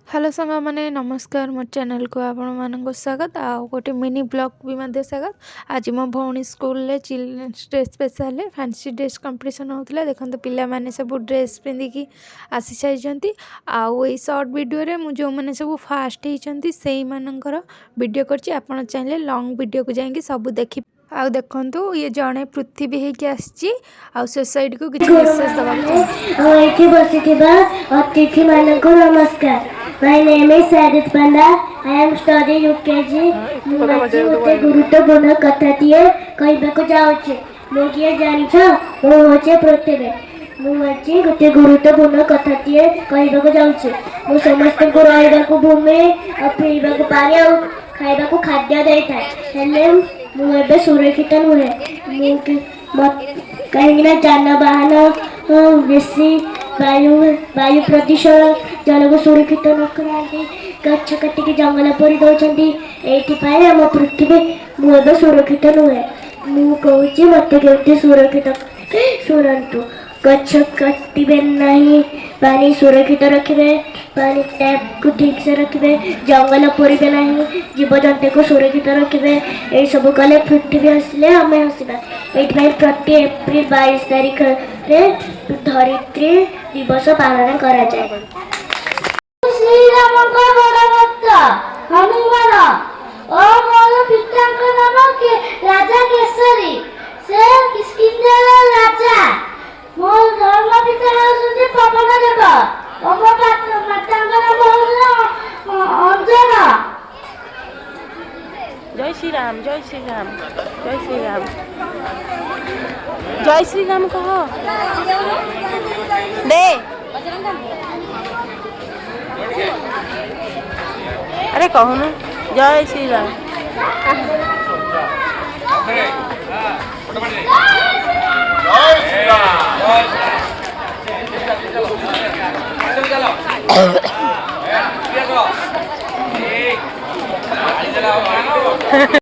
Hello सांग मैंने नमस्कार मो चैनल को आपण मानक स्वागत आउ गोटे मिनी ब्लॉग भी मध्य स्वागत। आज मो भौणी school children's day special fancy dress competition होता देखते पिला माने सब ड्रेस पिंधिकी आसी सारी आउ ये सर्ट वीडियो मु जो मैंने सब फास्ट होती से मानकर वीडियो करछि। आपण चाहिए लॉन्ग वीडियो को जाइए सब देखि आउ देखंतु ये जड़े पृथ्वी होगी आसी सोसाइटी को किसी मेसेज अतिथि मानक नमस्कार। My name is Sadit Panda. I am studying UKG. मुझे गोटे गुरुत्वपूर्ण कथाटीए कहबाक जाउछि। मु किए जानिछ मु होचे पृथ्वी। मुझे गोटे गुरुत्वपूर्ण कथाटीए कहबाक जाउछि। मु समस्त को रहबाक भूमि और पीबाक पानी और खाइबाक खाद्य देइथा। हेले मु एबे सुरक्षित नुहे। मु कहीं जानवाहन बेसी वायु प्रदूषण जल को सुरक्षित रखुना गछ काटिकी जंगल परी दौरान ये आम पृथ्वी मुझे सुरक्षित नुहे। मु कौच मत के सुरक्षित शुणु गछ काटे नहीं पानी सुरक्षित रखिए पानी टैप को ठीक से रखिए जंगल पोड़े नहीं जीव जंतु को सुरक्षित रखिए ये सब कले पृथ्वी हसिले आम हसवा। ये प्रति एप्रिल 22 तारीख रे धरित्री दिवस पालन करा जाए। श्रीराम का बड़ा भक्त हनुमान और मोर पिताଙ୍କ नाम के राजा केसरी से किष्किंधा राजा मो धर्म पिता होते पवन देव और मो माताଙ୍କ नाम अंजना। जय श्री राम जय श्री राम जय श्री राम जय श्री राम कह दे। अरे कहो ना जय श्री राम। जय श्री राम।